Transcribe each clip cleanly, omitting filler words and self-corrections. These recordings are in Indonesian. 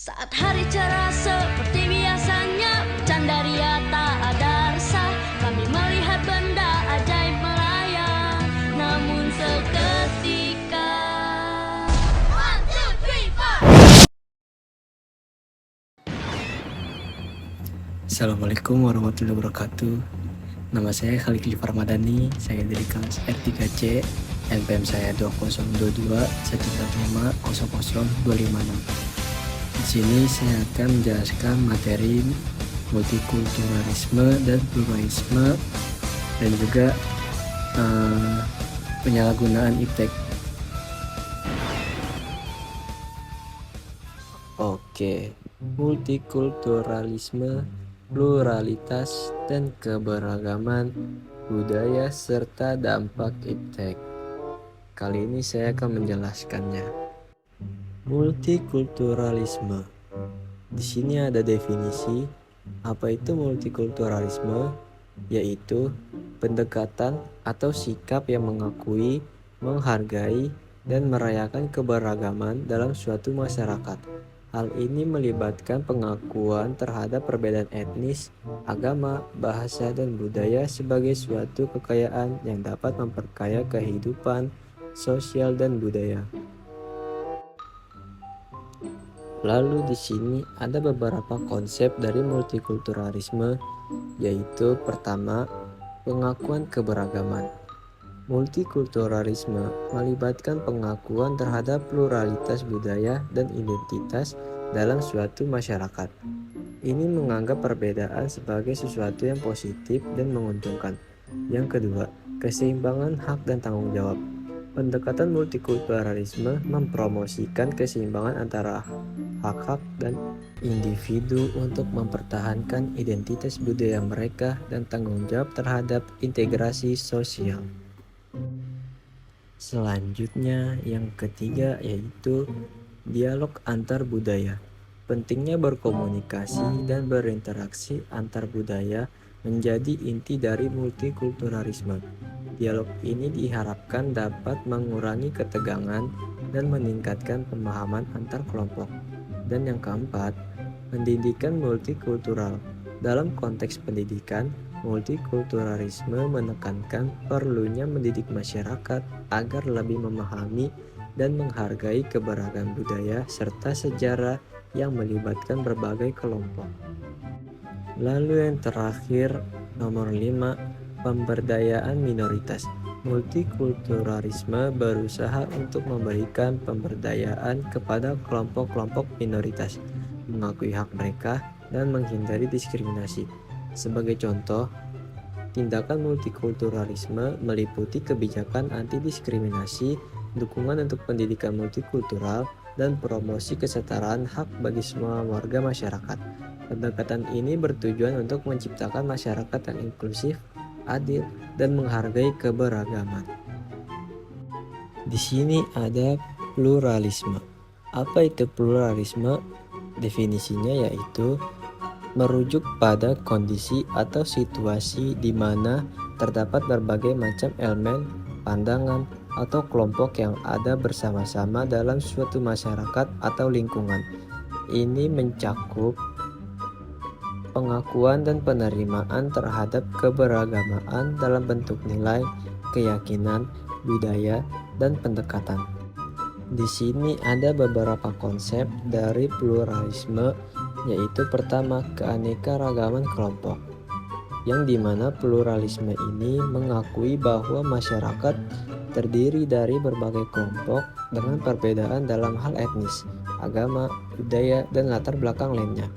Saat hari cerah seperti biasanya, bercanda ria tak ada resah. Kami melihat benda ajaib melayang, namun seketika One, two, three, four. Assalamualaikum warahmatullahi wabarakatuh. Nama saya Khalid Cliffar Madani. Saya dari kelas R3C. NPM saya 202214500026. Di sini saya akan menjelaskan materi multikulturalisme dan pluralisme dan juga penyalahgunaan iptek. Oke, multikulturalisme, pluralitas dan keberagaman budaya serta dampak iptek. Kali ini saya akan menjelaskannya. Multikulturalisme. Di sini ada definisi apa itu multikulturalisme, yaitu pendekatan atau sikap yang mengakui, menghargai, dan merayakan keberagaman dalam suatu masyarakat. Hal ini melibatkan pengakuan terhadap perbedaan etnis, agama, bahasa, dan budaya sebagai suatu kekayaan yang dapat memperkaya kehidupan sosial dan budaya. Lalu di sini ada beberapa konsep dari multikulturalisme, yaitu pertama, pengakuan keberagaman. Multikulturalisme melibatkan pengakuan terhadap pluralitas budaya dan identitas dalam suatu masyarakat. Ini menganggap perbedaan sebagai sesuatu yang positif dan menguntungkan. Yang kedua, keseimbangan hak dan tanggung jawab. Pendekatan multikulturalisme mempromosikan keseimbangan antara hak-hak dan individu untuk mempertahankan identitas budaya mereka dan tanggung jawab terhadap integrasi sosial. Selanjutnya yang ketiga yaitu dialog antar budaya. Pentingnya berkomunikasi dan berinteraksi antar budaya menjadi inti dari multikulturalisme. Dialog ini diharapkan dapat mengurangi ketegangan dan meningkatkan pemahaman antar kelompok. Dan yang keempat, pendidikan multikultural. Dalam konteks pendidikan, multikulturalisme menekankan perlunya mendidik masyarakat agar lebih memahami dan menghargai keberagaman budaya serta sejarah yang melibatkan berbagai kelompok. Lalu yang terakhir, nomor 5, pemberdayaan minoritas. Multikulturalisme berusaha untuk memberikan pemberdayaan kepada kelompok-kelompok minoritas, mengakui hak mereka, dan menghindari diskriminasi. Sebagai contoh, tindakan multikulturalisme meliputi kebijakan anti-diskriminasi, dukungan untuk pendidikan multikultural, dan promosi kesetaraan hak bagi semua warga masyarakat. Pendekatan ini bertujuan untuk menciptakan masyarakat yang inklusif, adil, dan menghargai keberagaman. Di sini ada pluralisme. Apa itu pluralisme? Definisinya yaitu merujuk pada kondisi atau situasi di mana terdapat berbagai macam elemen, pandangan, atau kelompok yang ada bersama-sama dalam suatu masyarakat atau lingkungan. Ini mencakup pengakuan dan penerimaan terhadap keberagamaan dalam bentuk nilai, keyakinan, budaya, dan pendekatan. Di sini ada beberapa konsep dari pluralisme, yaitu pertama, keanekaragaman kelompok, yang dimana pluralisme ini mengakui bahwa masyarakat terdiri dari berbagai kelompok dengan perbedaan dalam hal etnis, agama, budaya, dan latar belakang lainnya.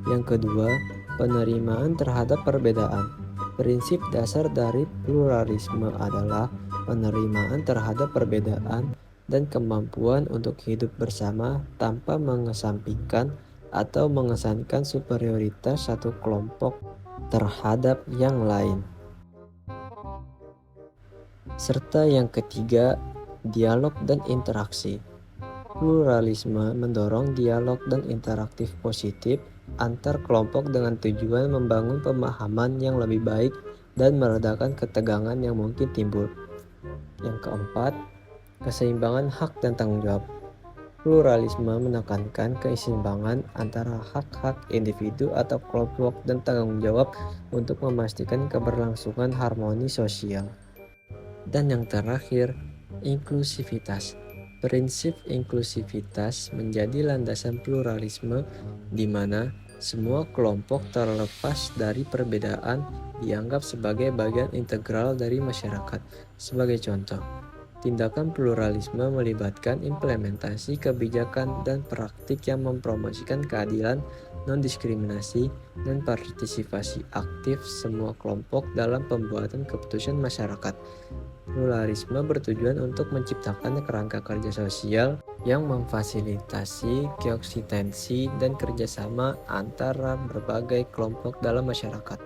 Yang kedua, penerimaan terhadap perbedaan. Prinsip dasar dari pluralisme adalah penerimaan terhadap perbedaan dan kemampuan untuk hidup bersama tanpa mengesampingkan atau mengesankan superioritas satu kelompok terhadap yang lain. Serta yang ketiga, dialog dan interaksi. Pluralisme mendorong dialog dan interaktif positif antar kelompok dengan tujuan membangun pemahaman yang lebih baik dan meredakan ketegangan yang mungkin timbul. Yang keempat, keseimbangan hak dan tanggung jawab. Pluralisme menekankan keseimbangan antara hak-hak individu atau kelompok dan tanggung jawab untuk memastikan keberlangsungan harmoni sosial. Dan yang terakhir, inklusivitas. Prinsip inklusivitas menjadi landasan pluralisme di mana semua kelompok terlepas dari perbedaan dianggap sebagai bagian integral dari masyarakat. Sebagai contoh, tindakan pluralisme melibatkan implementasi kebijakan dan praktik yang mempromosikan keadilan, non-diskriminasi, dan partisipasi aktif semua kelompok dalam pembuatan keputusan masyarakat. Pluralisme bertujuan untuk menciptakan kerangka kerja sosial yang memfasilitasi koeksistensi dan kerjasama antara berbagai kelompok dalam masyarakat.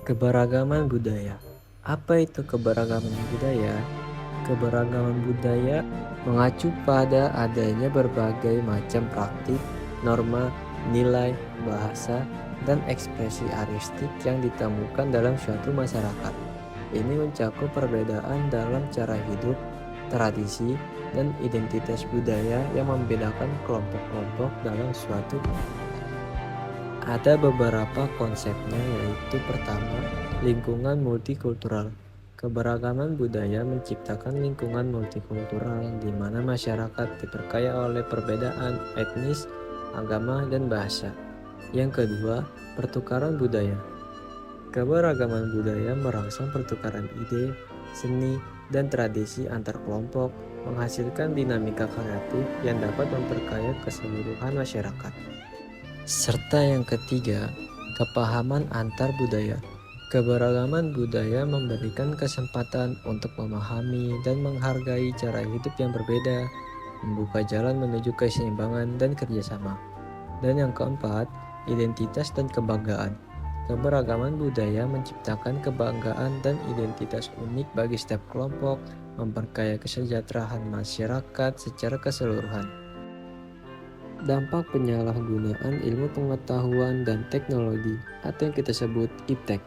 Keberagaman budaya. Apa itu keberagaman budaya? Keberagaman budaya mengacu pada adanya berbagai macam praktik, norma, nilai, bahasa, dan ekspresi artistik yang ditemukan dalam suatu masyarakat. Ini mencakup perbedaan dalam cara hidup, tradisi, dan identitas budaya yang membedakan kelompok-kelompok dalam suatu. Ada beberapa konsepnya, yaitu pertama, lingkungan multikultural. Keberagaman budaya menciptakan lingkungan multikultural di mana masyarakat diperkaya oleh perbedaan etnis, agama, dan bahasa. Yang kedua, pertukaran budaya. Keberagaman budaya merangsang pertukaran ide, seni, dan tradisi antar kelompok, menghasilkan dinamika kreatif yang dapat memperkaya keseluruhan masyarakat. Serta yang ketiga, kepahaman antar budaya. Keberagaman budaya memberikan kesempatan untuk memahami dan menghargai cara hidup yang berbeda, membuka jalan menuju keseimbangan dan kerjasama. Dan yang keempat, identitas dan kebanggaan. Keberagaman budaya menciptakan kebanggaan dan identitas unik bagi setiap kelompok, memperkaya kesejahteraan masyarakat secara keseluruhan. Dampak penyalahgunaan ilmu pengetahuan dan teknologi atau yang kita sebut iptek.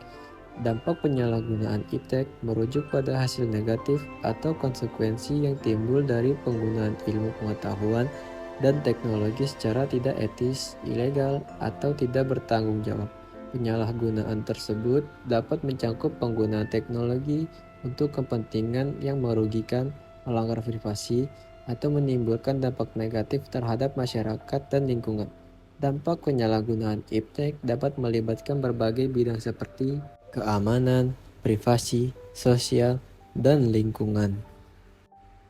Dampak penyalahgunaan iptek merujuk pada hasil negatif atau konsekuensi yang timbul dari penggunaan ilmu pengetahuan dan teknologi secara tidak etis, ilegal, atau tidak bertanggung jawab. Penyalahgunaan tersebut dapat mencakup penggunaan teknologi untuk kepentingan yang merugikan, melanggar privasi, atau menimbulkan dampak negatif terhadap masyarakat dan lingkungan. Dampak penyalahgunaan iptek dapat melibatkan berbagai bidang seperti keamanan, privasi, sosial, dan lingkungan.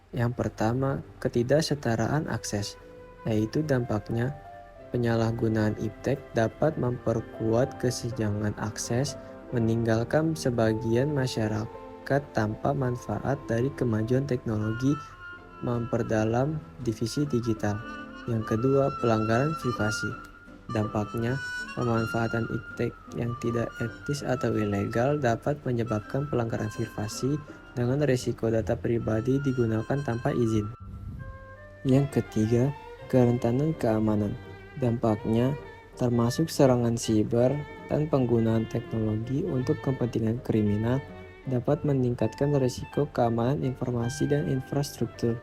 Yang pertama, ketidaksetaraan akses, yaitu dampaknya penyalahgunaan iptek dapat memperkuat kesenjangan akses, meninggalkan sebagian masyarakat tanpa manfaat dari kemajuan teknologi, memperdalam divisi digital. Yang kedua, pelanggaran privasi. Dampaknya, pemanfaatan iptek yang tidak etis atau ilegal dapat menyebabkan pelanggaran privasi dengan risiko data pribadi digunakan tanpa izin. Yang ketiga, kerentanan keamanan. Dampaknya termasuk serangan siber dan penggunaan teknologi untuk kepentingan kriminal dapat meningkatkan risiko keamanan informasi dan infrastruktur.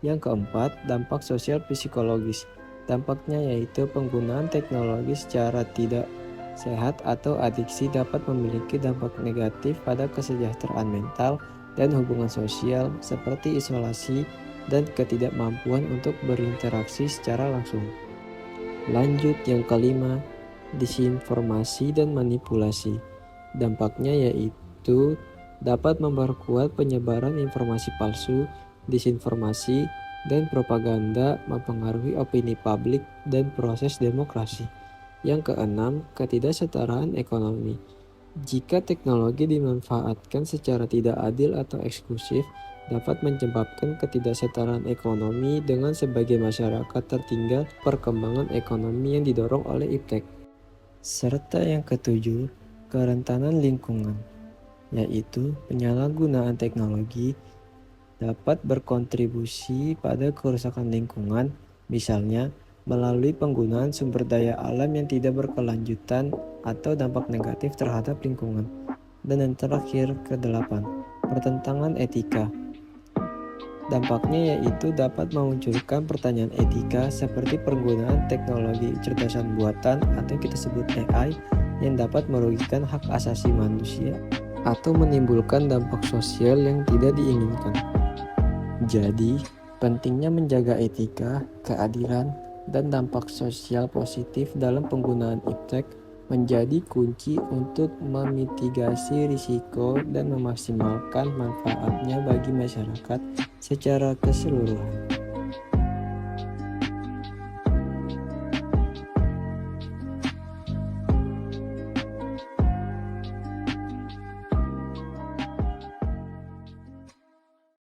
Yang keempat, dampak sosial psikologis. Dampaknya yaitu penggunaan teknologi secara tidak sehat atau adiksi dapat memiliki dampak negatif pada kesejahteraan mental dan hubungan sosial seperti isolasi dan ketidakmampuan untuk berinteraksi secara langsung. Lanjut yang kelima, disinformasi dan manipulasi. Dampaknya yaitu dapat memperkuat penyebaran informasi palsu, disinformasi, dan propaganda mempengaruhi opini publik dan proses demokrasi. Yang keenam, ketidaksetaraan ekonomi. Jika teknologi dimanfaatkan secara tidak adil atau eksklusif, dapat menyebabkan ketidaksetaraan ekonomi dengan sebagian masyarakat tertinggal perkembangan ekonomi yang didorong oleh iptek. Serta yang ketujuh, kerentanan lingkungan, yaitu penyalahgunaan teknologi dapat berkontribusi pada kerusakan lingkungan, misalnya melalui penggunaan sumber daya alam yang tidak berkelanjutan atau dampak negatif terhadap lingkungan. Dan yang terakhir, kedelapan, pertentangan etika. Dampaknya yaitu dapat memunculkan pertanyaan etika seperti penggunaan teknologi kecerdasan buatan atau yang kita sebut AI yang dapat merugikan hak asasi manusia atau menimbulkan dampak sosial yang tidak diinginkan. Jadi, pentingnya menjaga etika, keadilan, dan dampak sosial positif dalam penggunaan iptek menjadi kunci untuk memitigasi risiko dan memaksimalkan manfaatnya bagi masyarakat secara keseluruhan.